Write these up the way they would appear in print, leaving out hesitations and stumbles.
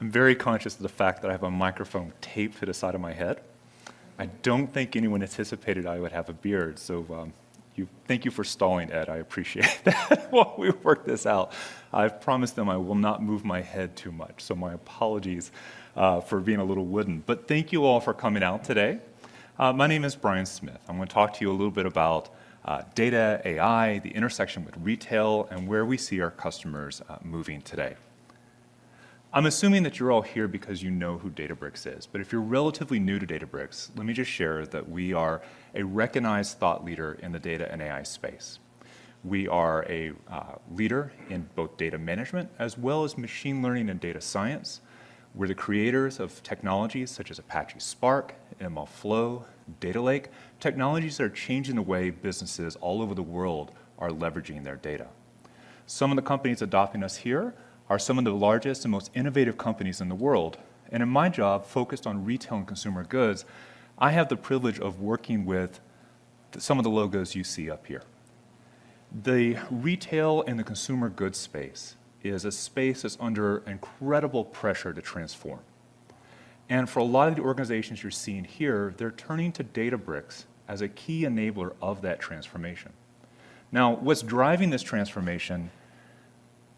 I'm very conscious of the fact that I have a microphone taped to the side of my head. I don't think anyone anticipated I would have a beard, so thank you for stalling, Ed. I appreciate that while we work this out. I've promised them I will not move my head too much, so my apologies for being a little wooden. But thank you all for coming out today. My name is Bryan Smith. I'm going to talk to you a little bit about data, AI, the intersection with retail, and where we see our customers moving today. I'm assuming that you're all here because you know who Databricks is, but if you're relatively new to Databricks, let me just share that we are a recognized thought leader in the data and AI space. We are a leader in both data management as well as machine learning and data science. We're the creators of technologies such as Apache Spark, MLflow, Data Lake, technologies that are changing the way businesses all over the world are leveraging their data. Some of the companies adopting us here are some of the largest and most innovative companies in the world. And in my job, focused on retail and consumer goods, I have the privilege of working with some of the logos you see up here. The retail and the consumer goods space is a space that's under incredible pressure to transform. And for a lot of the organizations you're seeing here, they're turning to Databricks as a key enabler of that transformation. Now, what's driving this transformation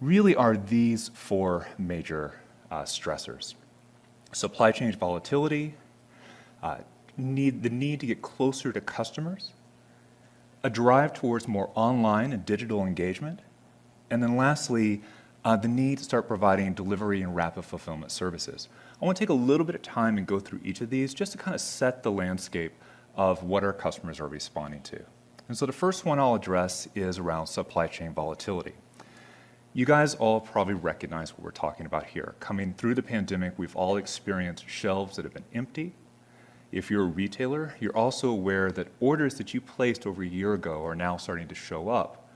really are these four major stressors. Supply chain volatility, the need to get closer to customers, a drive towards more online and digital engagement, and then lastly, the need to start providing delivery and rapid fulfillment services. I want to take a little bit of time and go through each of these just to kind of set the landscape of what our customers are responding to. And so the first one I'll address is around supply chain volatility. You guys all probably recognize what we're talking about here. Coming through the pandemic, we've all experienced shelves that have been empty. If you're a retailer, you're also aware that orders that you placed over a year ago are now starting to show up.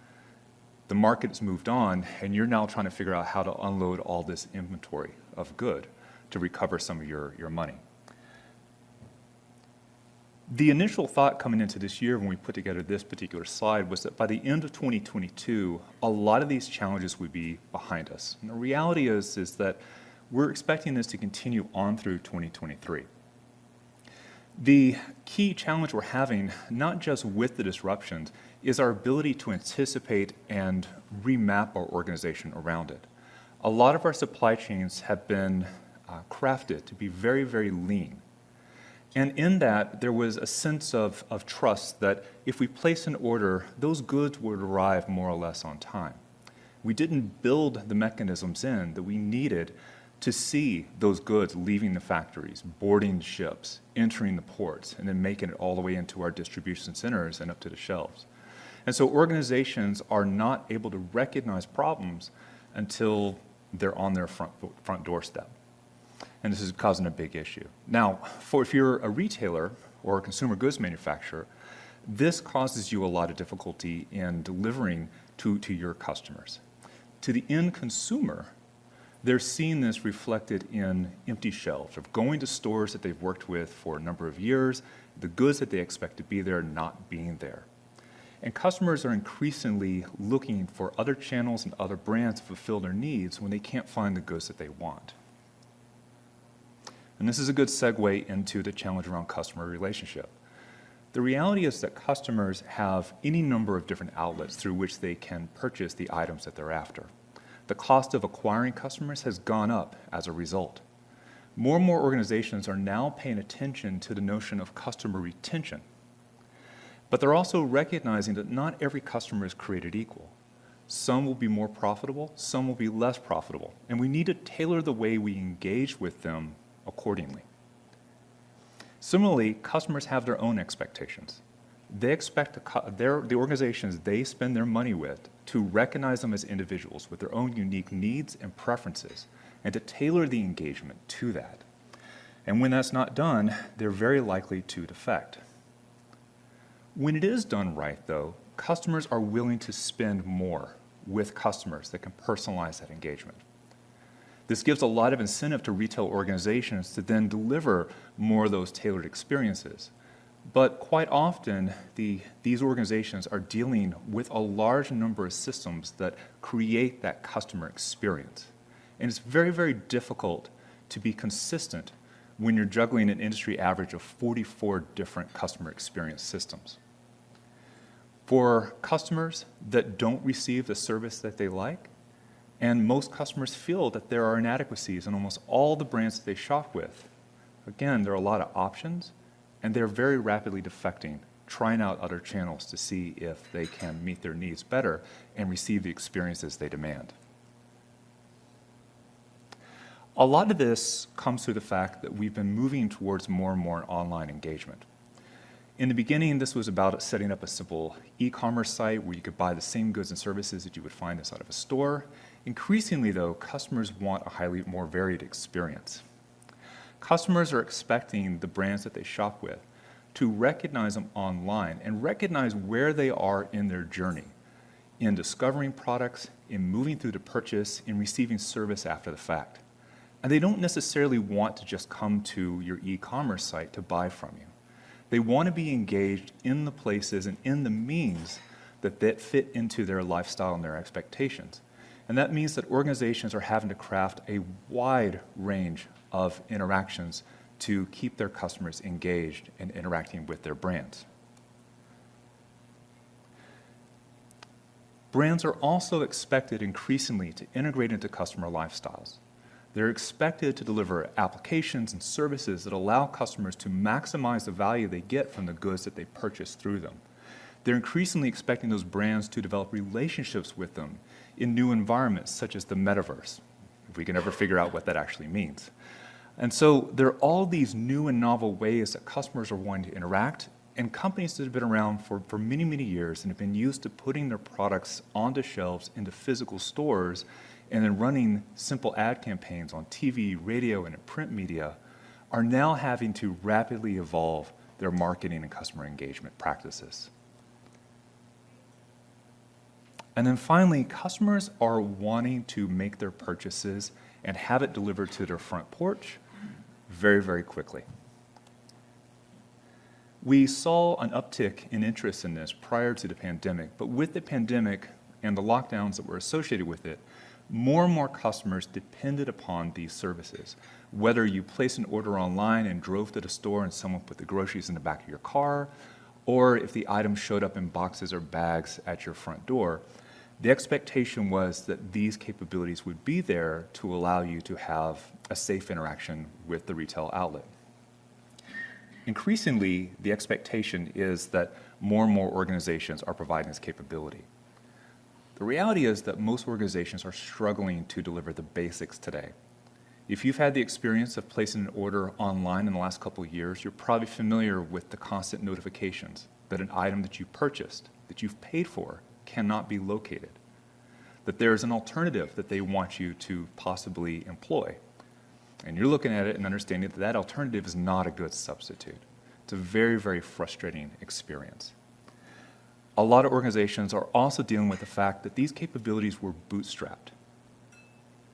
The market's moved on, and you're now trying to figure out how to unload all this inventory of good to recover some of your money. The initial thought coming into this year when we put together this particular slide was that by the end of 2022, a lot of these challenges would be behind us. And the reality is that we're expecting this to continue on through 2023. The key challenge we're having, not just with the disruptions, is our ability to anticipate and remap our organization around it. A lot of our supply chains have been crafted to be very, very lean. And in that, there was a sense of trust that if we place an order, those goods would arrive more or less on time. We didn't build the mechanisms in that we needed to see those goods leaving the factories, boarding ships, entering the ports, and then making it all the way into our distribution centers and up to the shelves. And so organizations are not able to recognize problems until they're on their front doorstep. And this is causing a big issue. Now, if you're a retailer or a consumer goods manufacturer, this causes you a lot of difficulty in delivering to your customers. To the end consumer, they're seeing this reflected in empty shelves, of going to stores that they've worked with for a number of years, the goods that they expect to be there not being there. And customers are increasingly looking for other channels and other brands to fulfill their needs when they can't find the goods that they want. And this is a good segue into the challenge around customer relationship. The reality is that customers have any number of different outlets through which they can purchase the items that they're after. The cost of acquiring customers has gone up as a result. More and more organizations are now paying attention to the notion of customer retention. But they're also recognizing that not every customer is created equal. Some will be more profitable, some will be less profitable, and we need to tailor the way we engage with them accordingly. Similarly, customers have their own expectations. They expect the organizations they spend their money with to recognize them as individuals with their own unique needs and preferences, and to tailor the engagement to that. And when that's not done, they're very likely to defect. When it is done right, though, customers are willing to spend more with customers that can personalize that engagement. This gives a lot of incentive to retail organizations to then deliver more of those tailored experiences. But quite often, these organizations are dealing with a large number of systems that create that customer experience. And it's very, very difficult to be consistent when you're juggling an industry average of 44 different customer experience systems. For customers that don't receive the service that they like, and most customers feel that there are inadequacies in almost all the brands that they shop with, again, there are a lot of options, and they're very rapidly defecting, trying out other channels to see if they can meet their needs better and receive the experiences they demand. A lot of this comes through the fact that we've been moving towards more and more online engagement. In the beginning, this was about setting up a simple e-commerce site where you could buy the same goods and services that you would find inside of a store. Increasingly, though, customers want a highly more varied experience. Customers are expecting the brands that they shop with to recognize them online and recognize where they are in their journey, in discovering products, in moving through the purchase, in receiving service after the fact. And they don't necessarily want to just come to your e-commerce site to buy from you. They want to be engaged in the places and in the means that fit into their lifestyle and their expectations. And that means that organizations are having to craft a wide range of interactions to keep their customers engaged and interacting with their brands. Brands are also expected increasingly to integrate into customer lifestyles. They're expected to deliver applications and services that allow customers to maximize the value they get from the goods that they purchase through them. They're increasingly expecting those brands to develop relationships with them in new environments, such as the metaverse, if we can ever figure out what that actually means. And so there are all these new and novel ways that customers are wanting to interact, and companies that have been around for many, many years and have been used to putting their products onto shelves into physical stores and then running simple ad campaigns on TV, radio, and in print media are now having to rapidly evolve their marketing and customer engagement practices. And then finally, customers are wanting to make their purchases and have it delivered to their front porch very, very quickly. We saw an uptick in interest in this prior to the pandemic, but with the pandemic and the lockdowns that were associated with it, more and more customers depended upon these services. Whether you placed an order online and drove to the store and someone put the groceries in the back of your car, or if the item showed up in boxes or bags at your front door, the expectation was that these capabilities would be there to allow you to have a safe interaction with the retail outlet. Increasingly, the expectation is that more and more organizations are providing this capability. The reality is that most organizations are struggling to deliver the basics today. If you've had the experience of placing an order online in the last couple of years, you're probably familiar with the constant notifications that an item that you purchased, that you've paid for, cannot be located, that there is an alternative that they want you to possibly employ. And you're looking at it and understanding that that alternative is not a good substitute. It's a very, very frustrating experience. A lot of organizations are also dealing with the fact that these capabilities were bootstrapped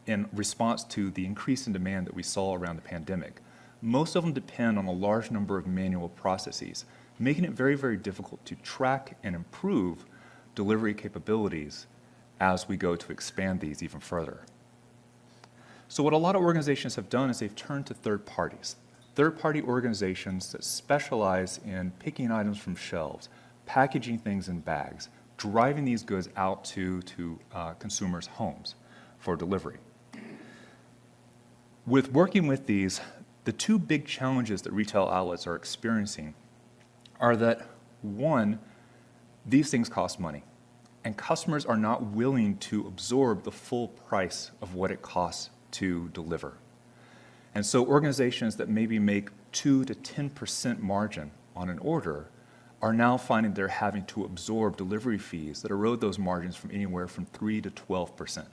in response to the increase in demand that we saw around the pandemic. Most of them depend on a large number of manual processes, making it very, very difficult to track and improve delivery capabilities as we go to expand these even further. So what a lot of organizations have done is they've turned to third parties, third-party organizations that specialize in picking items from shelves, packaging things in bags, driving these goods out to consumers' homes for delivery. With working with these, the two big challenges that retail outlets are experiencing are that, one, these things cost money, and customers are not willing to absorb the full price of what it costs to deliver. And so organizations that maybe make 2 to 10% margin on an order are now finding they're having to absorb delivery fees that erode those margins from anywhere from 3 to 12%.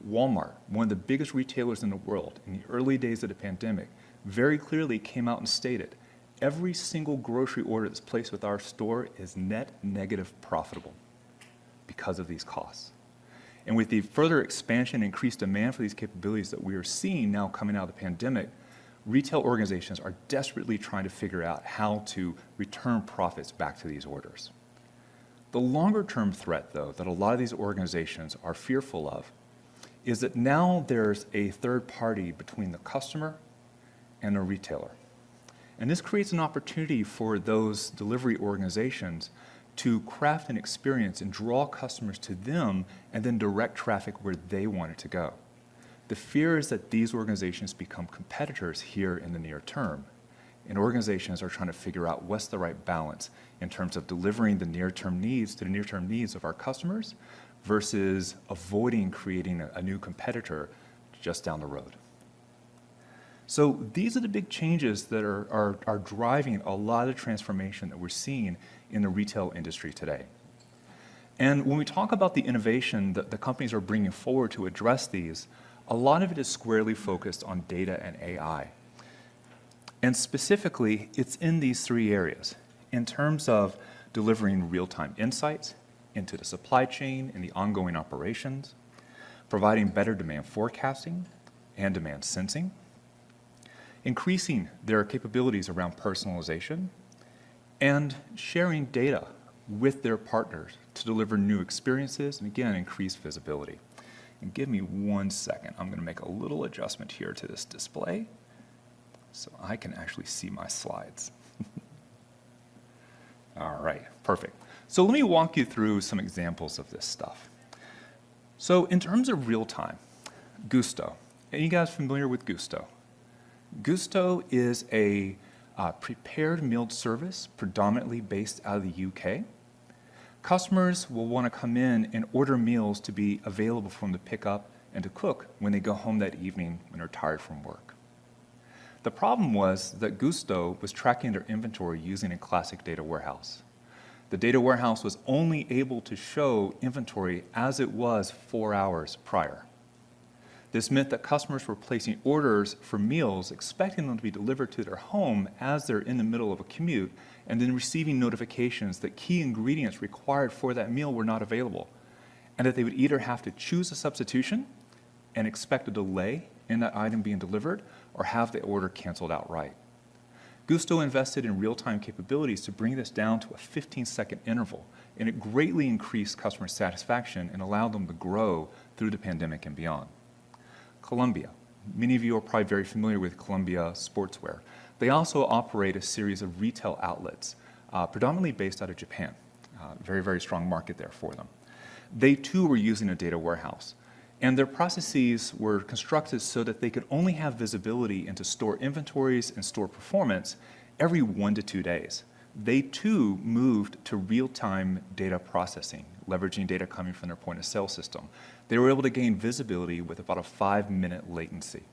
Walmart, one of the biggest retailers in the world, in the early days of the pandemic, very clearly came out and stated, every single grocery order that's placed with our store is net negative profitable because of these costs. And with the further expansion and increased demand for these capabilities that we are seeing now coming out of the pandemic, retail organizations are desperately trying to figure out how to return profits back to these orders. The longer term threat, though, that a lot of these organizations are fearful of is that now there's a third party between the customer and the retailer. And this creates an opportunity for those delivery organizations to craft an experience and draw customers to them and then direct traffic where they want it to go. The fear is that these organizations become competitors here in the near term. And organizations are trying to figure out what's the right balance in terms of delivering the near-term needs to the near-term needs of our customers versus avoiding creating a new competitor just down the road. So these are the big changes that are driving a lot of transformation that we're seeing in the retail industry today. And when we talk about the innovation that the companies are bringing forward to address these, a lot of it is squarely focused on data and AI. And specifically, it's in these three areas in terms of delivering real-time insights into the supply chain and the ongoing operations, providing better demand forecasting and demand sensing, increasing their capabilities around personalization, and sharing data with their partners to deliver new experiences and, again, increase visibility. And give me 1 second. I'm going to make a little adjustment here to this display so I can actually see my slides. All right, perfect. So let me walk you through some examples of this stuff. So in terms of real time, Gusto. Are you guys familiar with Gusto? Gusto is a prepared meal service predominantly based out of the UK. Customers will want to come in and order meals to be available for them to pick up and to cook when they go home that evening when they're tired from work. The problem was that Gusto was tracking their inventory using a classic data warehouse. The data warehouse was only able to show inventory as it was 4 hours prior. This meant that customers were placing orders for meals expecting them to be delivered to their home as they're in the middle of a commute and then receiving notifications that key ingredients required for that meal were not available and that they would either have to choose a substitution and expect a delay in that item being delivered or have the order canceled outright. Gusto invested in real-time capabilities to bring this down to a 15-second interval, and it greatly increased customer satisfaction and allowed them to grow through the pandemic and beyond. Columbia. Many of you are probably very familiar with Columbia Sportswear. They also operate a series of retail outlets, predominantly based out of Japan. Very, very strong market there for them. They too were using a data warehouse, and their processes were constructed so that they could only have visibility into store inventories and store performance every 1 to 2 days. They too moved to real-time data processing, leveraging data coming from their point-of-sale system. They were able to gain visibility with about a 5-minute latency.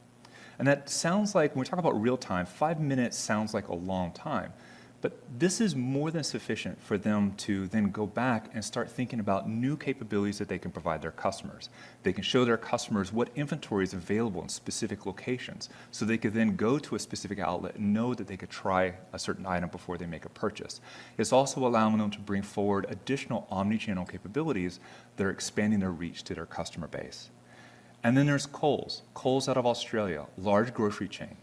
And that sounds like, when we talk about real-time, 5 minutes sounds like a long time. But this is more than sufficient for them to then go back and start thinking about new capabilities that they can provide their customers. They can show their customers what inventory is available in specific locations, so they could then go to a specific outlet and know that they could try a certain item before they make a purchase. It's also allowing them to bring forward additional omni-channel capabilities that are expanding their reach to their customer base. And then there's Coles out of Australia, large grocery chain.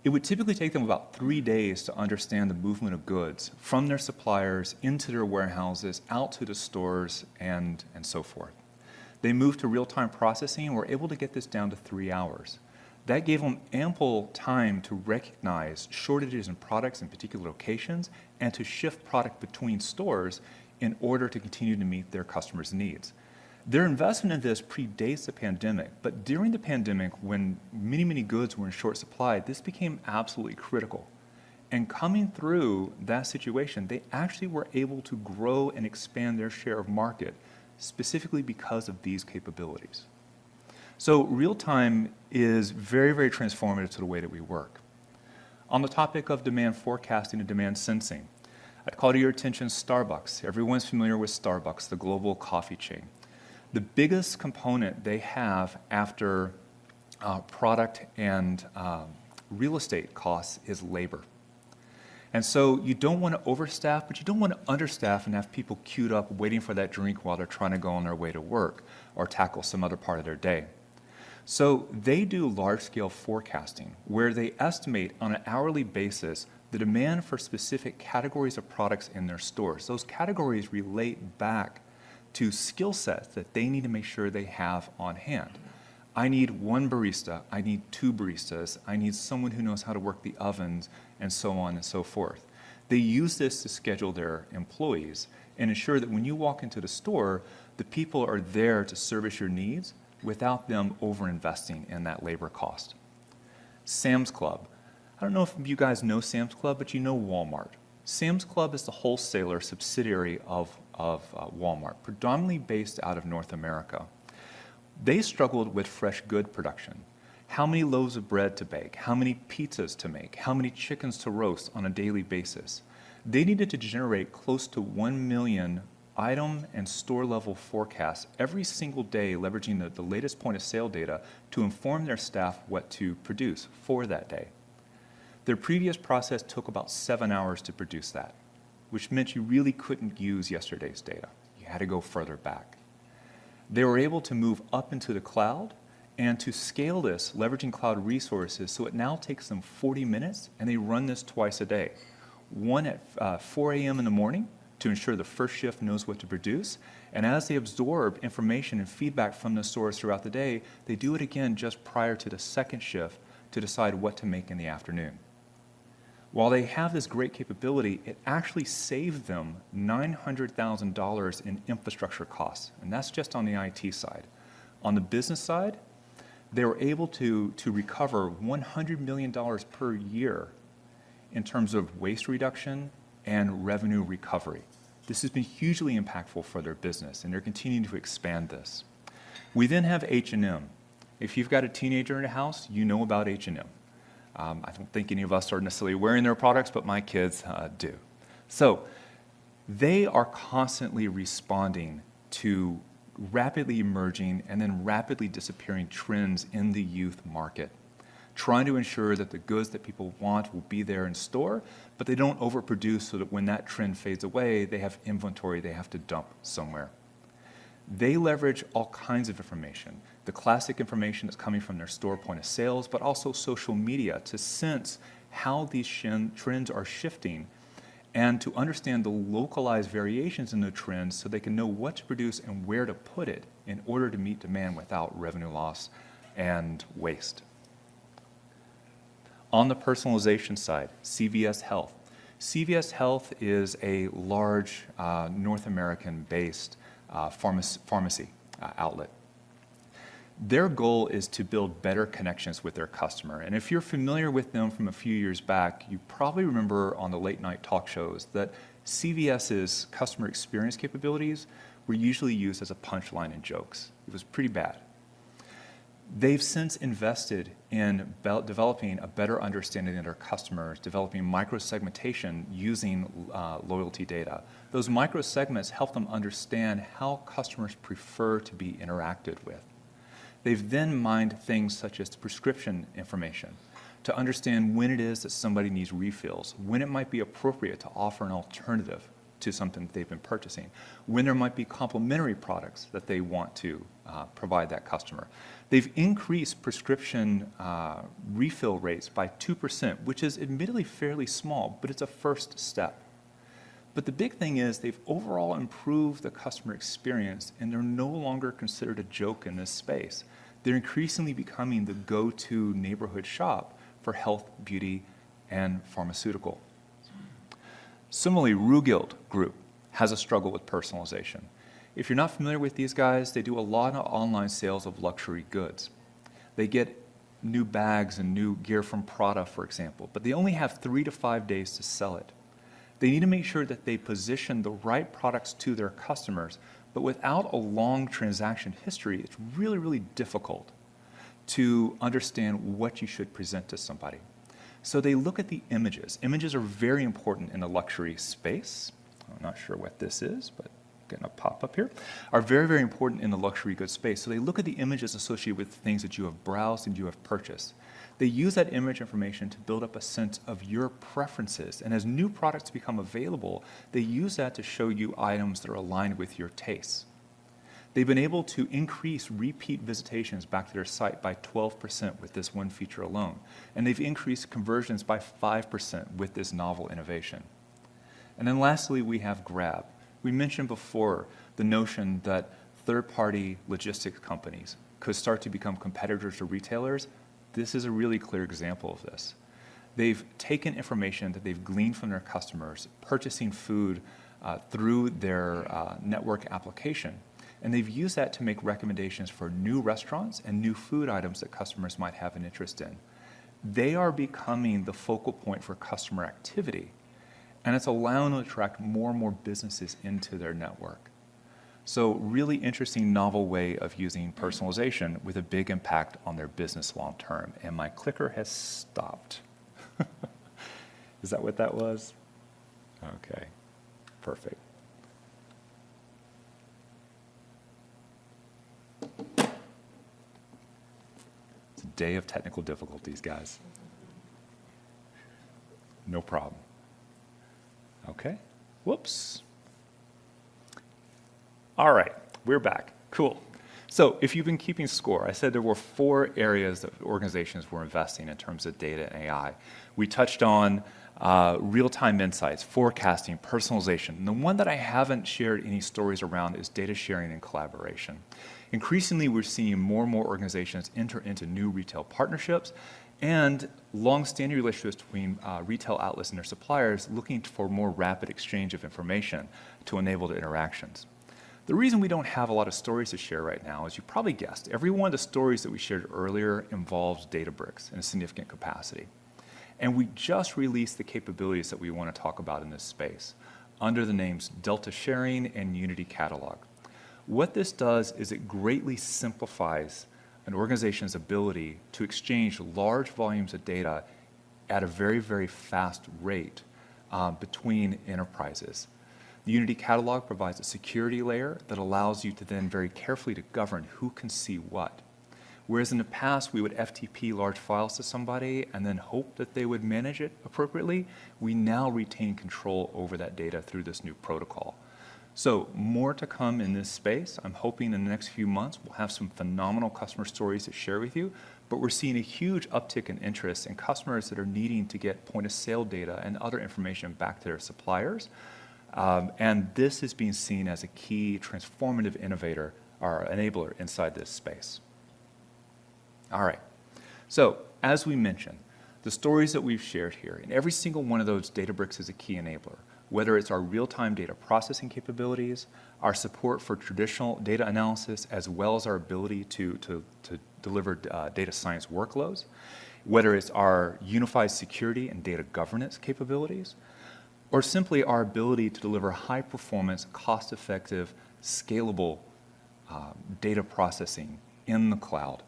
It would typically take them about 3 days to understand the movement of goods from their suppliers into their warehouses, out to the stores, and so forth. They moved to real-time processing and were able to get this down to 3 hours. That gave them ample time to recognize shortages in products in particular locations and to shift product between stores in order to continue to meet their customers' needs. Their investment in this predates the pandemic, but during the pandemic, when many, many goods were in short supply, this became absolutely critical. And coming through that situation, they actually were able to grow and expand their share of market, specifically because of these capabilities. So real-time is very, very transformative to the way that we work. On the topic of demand forecasting and demand sensing, I'd call to your attention Starbucks. Everyone's familiar with Starbucks, the global coffee chain. The biggest component they have after product and real estate costs is labor. And so you don't want to overstaff, but you don't want to understaff and have people queued up waiting for that drink while they're trying to go on their way to work or tackle some other part of their day. So they do large-scale forecasting where they estimate on an hourly basis the demand for specific categories of products in their stores. Those categories relate back to skill sets that they need to make sure they have on hand. I need one barista, I need two baristas, I need someone who knows how to work the ovens, and so on and so forth. They use this to schedule their employees and ensure that when you walk into the store, the people are there to service your needs without them over-investing in that labor cost. Sam's Club. I don't know if you guys know Sam's Club, but you know Walmart. Sam's Club is the wholesaler subsidiary of Walmart, predominantly based out of North America. They struggled with fresh good production. How many loaves of bread to bake? How many pizzas to make? How many chickens to roast on a daily basis? They needed to generate close to 1 million item and store level forecasts every single day, leveraging the latest point of sale data to inform their staff what to produce for that day. Their previous process took about 7 hours to produce that, which meant you really couldn't use yesterday's data. You had to go further back. They were able to move up into the cloud and to scale this, leveraging cloud resources, so it now takes them 40 minutes, and they run this twice a day. One at 4 a.m. in the morning to ensure the first shift knows what to produce, and as they absorb information and feedback from the stores throughout the day, they do it again just prior to the second shift to decide what to make in the afternoon. While they have this great capability, it actually saved them $900,000 in infrastructure costs, and that's just on the IT side. On the business side, they were able to recover $100 million per year in terms of waste reduction and revenue recovery. This has been hugely impactful for their business, and they're continuing to expand this. We then have H&M. If you've got a teenager in the house, you know about H&M. I don't think any of us are necessarily wearing their products, but my kids do. So they are constantly responding to rapidly emerging and then rapidly disappearing trends in the youth market, trying to ensure that the goods that people want will be there in store, but they don't overproduce so that when that trend fades away, they have inventory they have to dump somewhere. They leverage all kinds of information, the classic information that's coming from their store point of sales, but also social media to sense how these trends are shifting and to understand the localized variations in the trends so they can know what to produce and where to put it in order to meet demand without revenue loss and waste. On the personalization side, CVS Health. CVS Health is a large North American-based pharmacy outlet. Their goal is to build better connections with their customer. And if you're familiar with them from a few years back, you probably remember on the late night talk shows that CVS's customer experience capabilities were usually used as a punchline in jokes. It was pretty bad. They've since invested in developing a better understanding of their customers, developing micro-segmentation using loyalty data. Those micro-segments help them understand how customers prefer to be interacted with. They've then mined things such as prescription information to understand when it is that somebody needs refills, when it might be appropriate to offer an alternative to something that they've been purchasing, when there might be complementary products that they want to provide that customer. They've increased prescription refill rates by 2%, which is admittedly fairly small, but it's a first step. But the big thing is they've overall improved the customer experience, and they're no longer considered a joke in this space. They're increasingly becoming the go-to neighborhood shop for health, beauty, and pharmaceutical. Similarly, Rugild Group has a struggle with personalization. If you're not familiar with these guys, they do a lot of online sales of luxury goods. They get new bags and new gear from Prada, for example, but they only have 3 to 5 days to sell it. They need to make sure that they position the right products to their customers, but without a long transaction history, it's really, really difficult to understand what you should present to somebody. So they look at the images. Images are very important in the luxury space. I'm not sure what this is, but going to pop up here, are very, very important in the luxury goods space. So they look at the images associated with things that you have browsed and you have purchased. They use that image information to build up a sense of your preferences. And as new products become available, they use that to show you items that are aligned with your tastes. They've been able to increase repeat visitations back to their site by 12% with this one feature alone. And they've increased conversions by 5% with this novel innovation. And then lastly, we have Grab. We mentioned before the notion that third-party logistics companies could start to become competitors to retailers, this is a really clear example of this. They've taken information that they've gleaned from their customers, purchasing food through their network application, and they've used that to make recommendations for new restaurants and new food items that customers might have an interest in. They are becoming the focal point for customer activity, and it's allowing them to attract more and more businesses into their network. So really interesting, novel way of using personalization with a big impact on their business long term. And my clicker has stopped. Is that what that was? Okay, perfect. It's a day of technical difficulties, guys. No problem. Okay, whoops. All right, we're back. Cool. So if you've been keeping score, I said there were 4 areas that organizations were investing in terms of data and AI. We touched on real-time insights, forecasting, personalization. And the one that I haven't shared any stories around is data sharing and collaboration. Increasingly, we're seeing more and more organizations enter into new retail partnerships and long-standing relationships between retail outlets and their suppliers looking for more rapid exchange of information to enable the interactions. The reason we don't have a lot of stories to share right now is you probably guessed, every one of the stories that we shared earlier involves Databricks in a significant capacity. And we just released the capabilities that we want to talk about in this space under the names Delta Sharing and Unity Catalog. What this does is it greatly simplifies an organization's ability to exchange large volumes of data at a very, very fast rate between enterprises. The Unity Catalog provides a security layer that allows you to then very carefully to govern who can see what. Whereas in the past, we would FTP large files to somebody and then hope that they would manage it appropriately, we now retain control over that data through this new protocol. So more to come in this space. I'm hoping in the next few months we'll have some phenomenal customer stories to share with you, but we're seeing a huge uptick in interest in customers that are needing to get point-of-sale data and other information back to their suppliers. And this is being seen as a key transformative innovator or enabler inside this space. All right, so as we mentioned, the stories that we've shared here, in every single one of those, Databricks is a key enabler, whether it's our real-time data processing capabilities, our support for traditional data analysis, as well as our ability to deliver data science workloads, whether it's our unified security and data governance capabilities, or simply our ability to deliver high-performance, cost-effective, scalable data processing in the cloud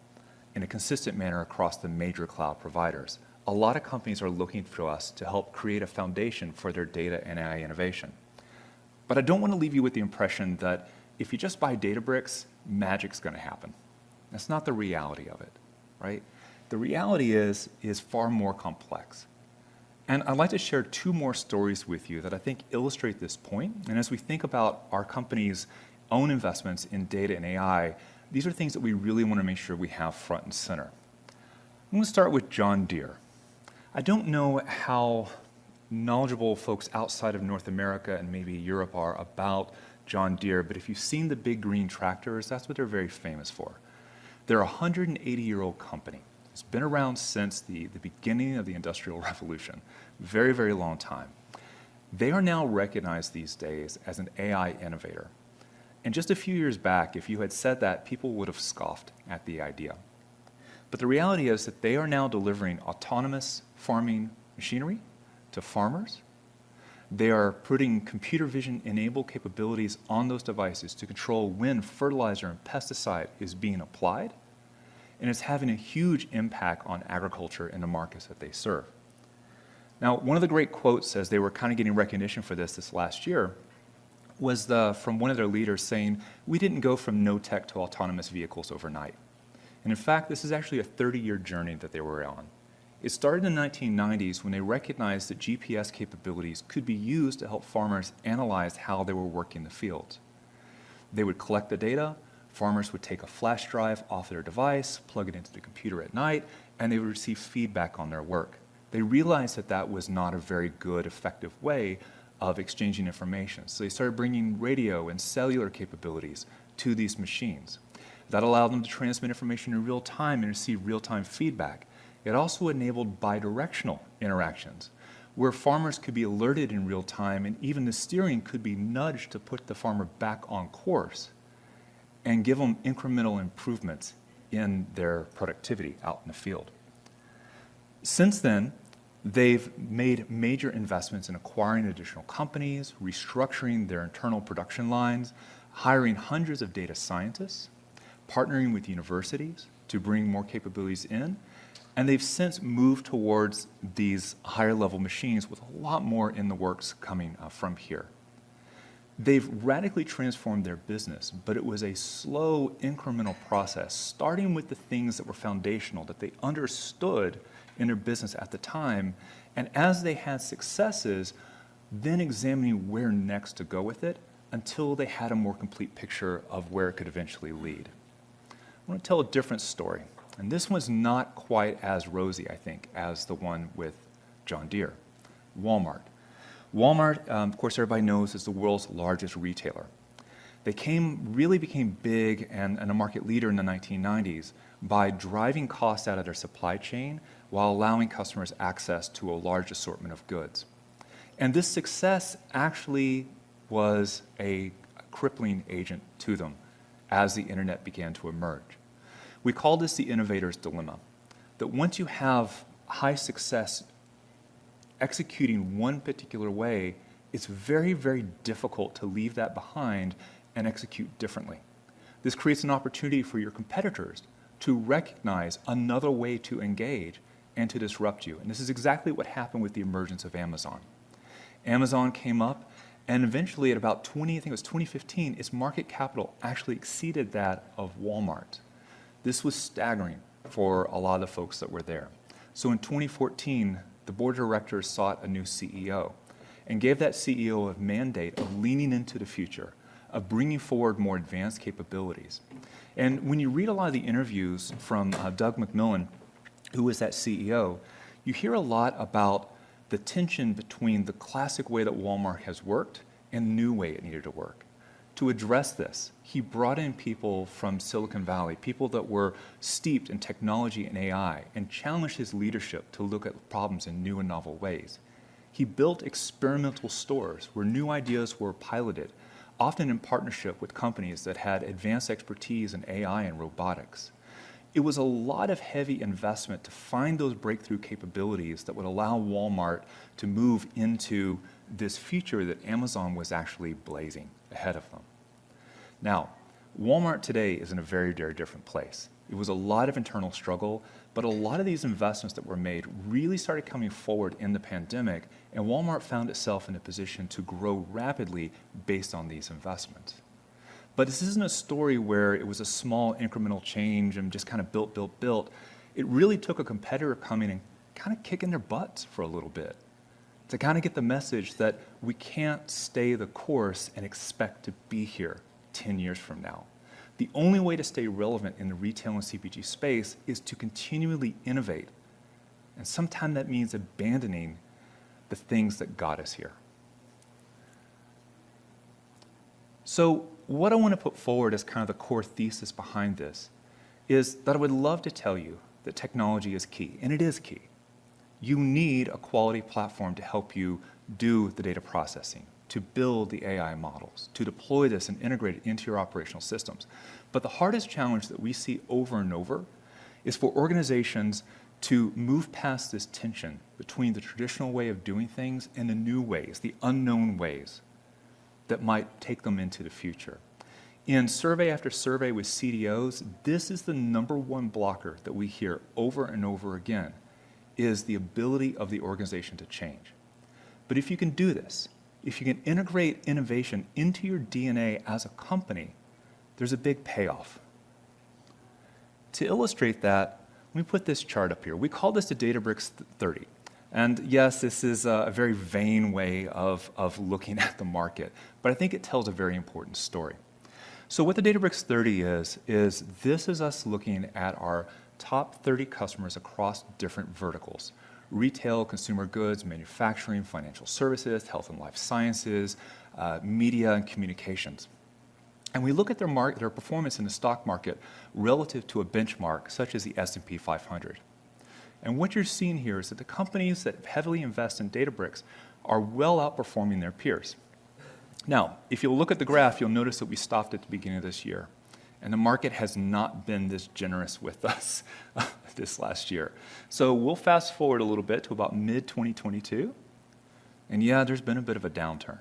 in a consistent manner across the major cloud providers. A lot of companies are looking for us to help create a foundation for their data and AI innovation. But I don't want to leave you with the impression that if you just buy Databricks, magic's going to happen. That's not the reality of it, right? The reality is far more complex. And I'd like to share 2 more stories with you that I think illustrate this point. And as we think about our company's own investments in data and AI, these are things that we really want to make sure we have front and center. I'm going to start with John Deere. I don't know how knowledgeable folks outside of North America and maybe Europe are about John Deere, but if you've seen the big green tractors, that's what they're very famous for. They're a 180-year-old company. It's been around since the beginning of the Industrial Revolution, very, very long time. They are now recognized these days as an AI innovator. And just a few years back, if you had said that, people would have scoffed at the idea. But the reality is that they are now delivering autonomous farming machinery to farmers. They are putting computer vision-enabled capabilities on those devices to control when fertilizer and pesticide is being applied, and it's having a huge impact on agriculture and the markets that they serve. Now, one of the great quotes as they were kind of getting recognition for this last year was from one of their leaders saying, "We didn't go from no tech to autonomous vehicles overnight." And in fact, this is actually a 30-year journey that they were on. It started in the 1990s when they recognized that GPS capabilities could be used to help farmers analyze how they were working the fields. They would collect the data, farmers would take a flash drive off their device, plug it into the computer at night, and they would receive feedback on their work. They realized that that was not a very good, effective way of exchanging information. So they started bringing radio and cellular capabilities to these machines. That allowed them to transmit information in real time and receive real-time feedback. It also enabled bidirectional interactions, where farmers could be alerted in real time, and even the steering could be nudged to put the farmer back on course and give them incremental improvements in their productivity out in the field. Since then, they've made major investments in acquiring additional companies, restructuring their internal production lines, hiring hundreds of data scientists, partnering with universities to bring more capabilities in, and they've since moved towards these higher level machines with a lot more in the works coming from here. They've radically transformed their business, but it was a slow, incremental process, starting with the things that were foundational, that they understood in their business at the time, and as they had successes, then examining where next to go with it until they had a more complete picture of where it could eventually lead. I want to tell a different story, and this one's not quite as rosy, I think, as the one with John Deere. Walmart. Walmart, of course, everybody knows, is the world's largest retailer. They really became big and a market leader in the 1990s by driving costs out of their supply chain while allowing customers access to a large assortment of goods. And this success actually was a crippling agent to them as the internet began to emerge. We call this the innovator's dilemma, that once you have high success executing one particular way, it's very, very difficult to leave that behind and execute differently. This creates an opportunity for your competitors to recognize another way to engage and to disrupt you. And this is exactly what happened with the emergence of Amazon. Amazon came up, and eventually at about 2015, its market capital actually exceeded that of Walmart. This was staggering for a lot of the folks that were there. So in 2014, the board of directors sought a new CEO and gave that CEO a mandate of leaning into the future, of bringing forward more advanced capabilities. And when you read a lot of the interviews from Doug McMillon, who was that CEO, you hear a lot about the tension between the classic way that Walmart has worked and the new way it needed to work. To address this, he brought in people from Silicon Valley, people that were steeped in technology and AI, and challenged his leadership to look at problems in new and novel ways. He built experimental stores where new ideas were piloted, often in partnership with companies that had advanced expertise in AI and robotics. It was a lot of heavy investment to find those breakthrough capabilities that would allow Walmart to move into this future that Amazon was actually blazing ahead of them. Now, Walmart today is in a very, very different place. It was a lot of internal struggle, but a lot of these investments that were made really started coming forward in the pandemic, and Walmart found itself in a position to grow rapidly based on these investments. But this isn't a story where it was a small incremental change and just kind of built. It really took a competitor coming and kind of kicking their butts for a little bit to kind of get the message that we can't stay the course and expect to be here 10 years from now. The only way to stay relevant in the retail and CPG space is to continually innovate. And sometimes that means abandoning the things that got us here. So what I want to put forward as kind of the core thesis behind this is that I would love to tell you that technology is key, and it is key. You need a quality platform to help you do the data processing, to build the AI models, to deploy this and integrate it into your operational systems. But the hardest challenge that we see over and over is for organizations to move past this tension between the traditional way of doing things and the new ways, the unknown ways that might take them into the future. In survey after survey with CDOs, this is the number one blocker that we hear over and over again, is the ability of the organization to change. But if you can do this, if you can integrate innovation into your DNA as a company, there's a big payoff. To illustrate that, let me put this chart up here. We call this the Databricks 30. And yes, this is a very vain way of looking at the market, but I think it tells a very important story. So what the Databricks 30 is this is us looking at our top 30 customers across different verticals, retail, consumer goods, manufacturing, financial services, health and life sciences, media and communications. And we look at their performance in the stock market relative to a benchmark such as the S&P 500. And what you're seeing here is that the companies that heavily invest in Databricks are well outperforming their peers. Now, if you'll look at the graph, you'll notice that we stopped at the beginning of this year. And the market has not been this generous with us this last year. So we'll fast forward a little bit to about mid-2022. And yeah, there's been a bit of a downturn.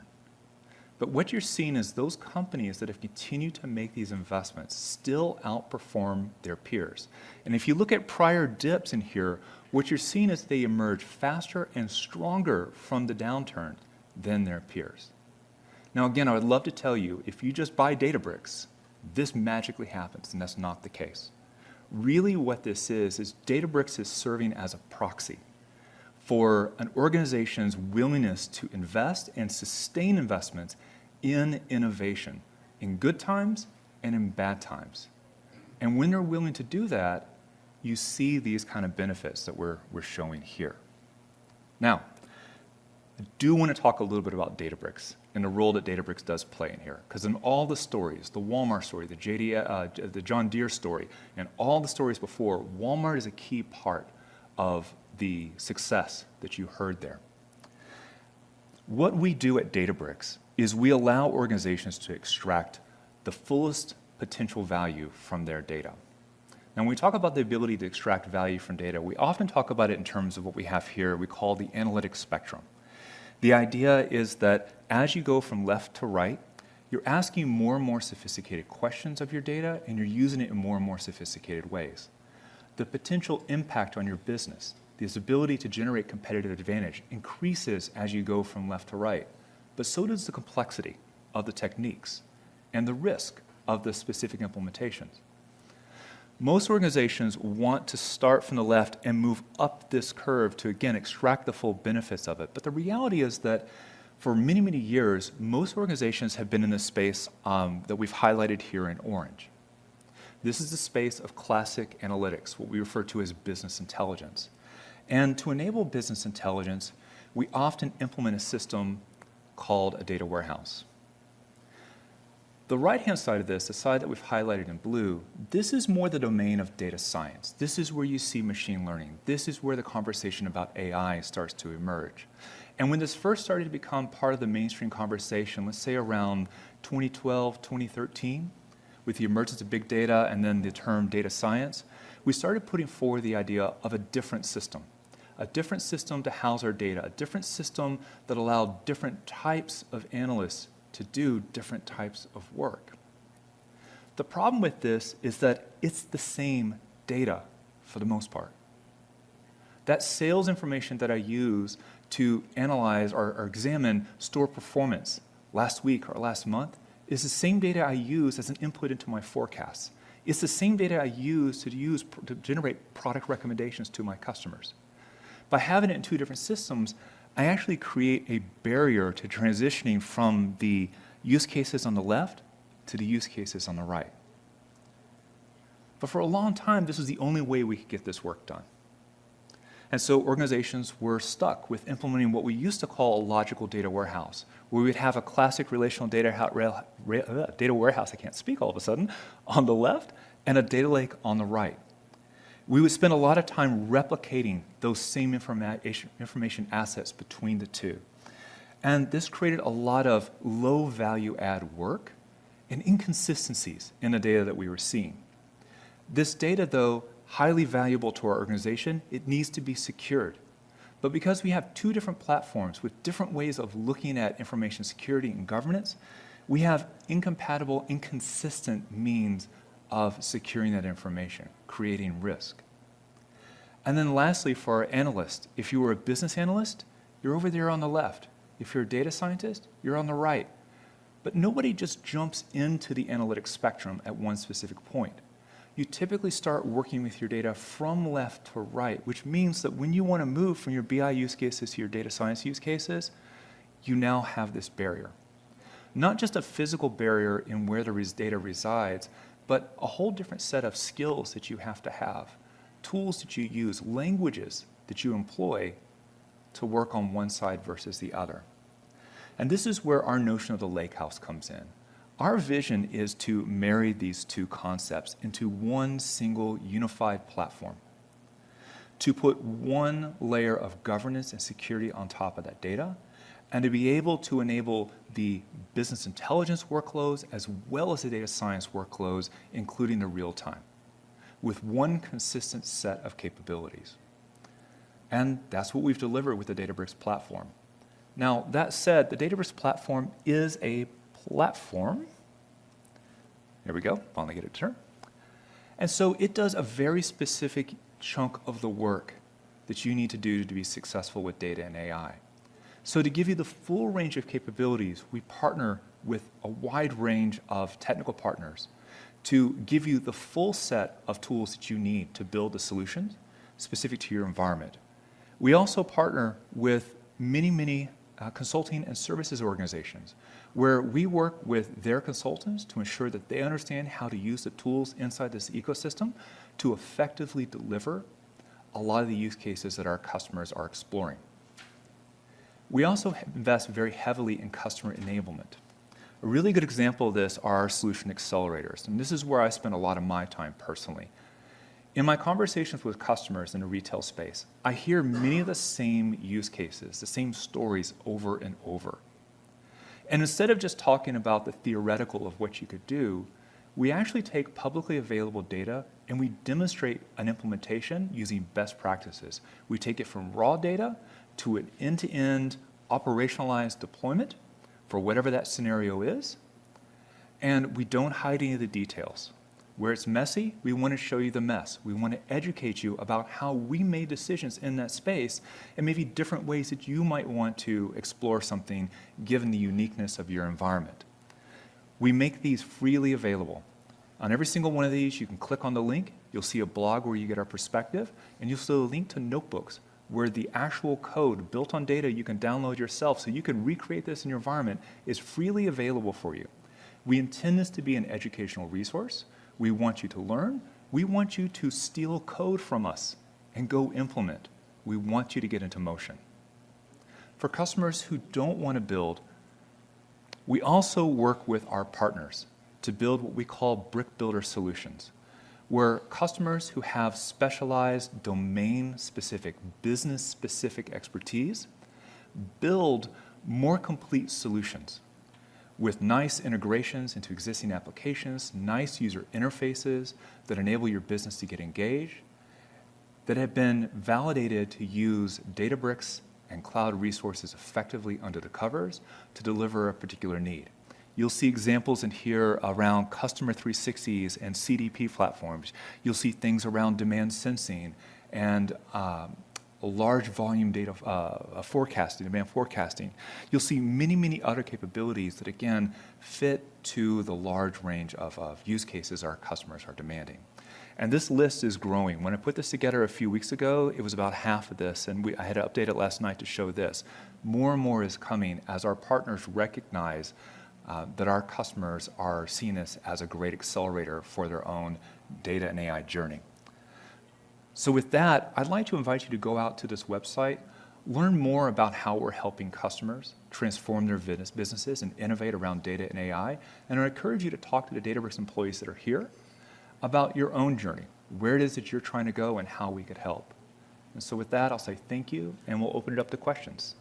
But what you're seeing is those companies that have continued to make these investments still outperform their peers. And if you look at prior dips in here, what you're seeing is they emerge faster and stronger from the downturn than their peers. Now again, I would love to tell you, if you just buy Databricks, this magically happens, and that's not the case. Really what this is Databricks is serving as a proxy for an organization's willingness to invest and sustain investments in innovation, in good times and in bad times. And when they're willing to do that, you see these kind of benefits that we're showing here. Now, I do want to talk a little bit about Databricks and the role that Databricks does play in here. Because in all the stories, the Walmart story, the John Deere story, and all the stories before, Walmart is a key part of the success that you heard there. What we do at Databricks is we allow organizations to extract the fullest potential value from their data. Now, when we talk about the ability to extract value from data, we often talk about it in terms of what we have here we call the analytic spectrum. The idea is that as you go from left to right, you're asking more and more sophisticated questions of your data, and you're using it in more and more sophisticated ways. The potential impact on your business, this ability to generate competitive advantage, increases as you go from left to right, but so does the complexity of the techniques and the risk of the specific implementations. Most organizations want to start from the left and move up this curve to, again, extract the full benefits of it. But the reality is that for many, many years, most organizations have been in this space that we've highlighted here in orange. This is the space of classic analytics, what we refer to as business intelligence. And to enable business intelligence, we often implement a system called a data warehouse. The right-hand side of this, the side that we've highlighted in blue, this is more the domain of data science. This is where you see machine learning. This is where the conversation about AI starts to emerge. And when this first started to become part of the mainstream conversation, let's say around 2012, 2013, with the emergence of big data and then the term data science, we started putting forward the idea of a different system to house our data, a different system that allowed different types of analysts to do different types of work. The problem with this is that it's the same data for the most part. That sales information that I use to analyze or examine store performance last week or last month is the same data I use as an input into my forecasts. It's the same data I use to generate product recommendations to my customers. By having it in two different systems, I actually create a barrier to transitioning from the use cases on the left to the use cases on the right. But for a long time, this was the only way we could get this work done. And so organizations were stuck with implementing what we used to call a logical data warehouse, where we'd have a classic relational data warehouse, I can't speak all of a sudden, on the left, and a data lake on the right. We would spend a lot of time replicating those same information assets between the two. And this created a lot of low value add work and inconsistencies in the data that we were seeing. This data, though, highly valuable to our organization, it needs to be secured. But because we have two different platforms with different ways of looking at information security and governance, we have incompatible, inconsistent means of securing that information, creating risk. And then lastly, for our analysts, if you were a business analyst, you're over there on the left. If you're a data scientist, you're on the right. But nobody just jumps into the analytic spectrum at one specific point. You typically start working with your data from left to right, which means that when you want to move from your BI use cases to your data science use cases, you now have this barrier. Not just a physical barrier in where the data resides, but a whole different set of skills that you have to have, tools that you use, languages that you employ to work on one side versus the other. And this is where our notion of the lake house comes in. Our vision is to marry these two concepts into one single unified platform, to put one layer of governance and security on top of that data, and to be able to enable the business intelligence workloads as well as the data science workloads, including the real time, with one consistent set of capabilities. And that's what we've delivered with the Databricks platform. Now, that said, the Databricks platform is a platform. There we go, finally get it to turn. And so it does a very specific chunk of the work that you need to do to be successful with data and AI. So to give you the full range of capabilities, we partner with a wide range of technical partners to give you the full set of tools that you need to build the solutions specific to your environment. We also partner with many consulting and services organizations where we work with their consultants to ensure that they understand how to use the tools inside this ecosystem to effectively deliver a lot of the use cases that our customers are exploring. We also invest very heavily in customer enablement. A really good example of this are our solution accelerators, and this is where I spend a lot of my time personally. In my conversations with customers in the retail space, I hear many of the same use cases, the same stories over and over. And instead of just talking about the theoretical of what you could do, we actually take publicly available data and we demonstrate an implementation using best practices. We take it from raw data to an end-to-end operationalized deployment for whatever that scenario is, and we don't hide any of the details. Where it's messy, we want to show you the mess. We want to educate you about how we made decisions in that space and maybe different ways that you might want to explore something given the uniqueness of your environment. We make these freely available. On every single one of these, you can click on the link. You'll see a blog where you get our perspective, and you'll see a link to notebooks where the actual code built on data you can download yourself so you can recreate this in your environment is freely available for you. We intend this to be an educational resource. We want you to learn. We want you to steal code from us and go implement. We want you to get into motion. For customers who don't want to build, we also work with our partners to build what we call brick builder solutions, where customers who have specialized domain-specific, business-specific expertise build more complete solutions with nice integrations into existing applications, nice user interfaces that enable your business to get engaged, that have been validated to use Databricks and cloud resources effectively under the covers to deliver a particular need. You'll see examples in here around customer 360s and CDP platforms. You'll see things around demand sensing and large volume data forecasting, demand forecasting. You'll see many other capabilities that, again, fit to the large range of use cases our customers are demanding. And this list is growing. When I put this together a few weeks ago, it was about half of this, and I had to update it last night to show this. More and more is coming as our partners recognize that our customers are seeing this as a great accelerator for their own data and AI journey. So with that, I'd like to invite you to go out to this website, learn more about how we're helping customers transform their businesses and innovate around data and AI, and I encourage you to talk to the Databricks employees that are here about your own journey, where it is that you're trying to go and how we could help. And so with that, I'll say thank you, and we'll open it up to questions.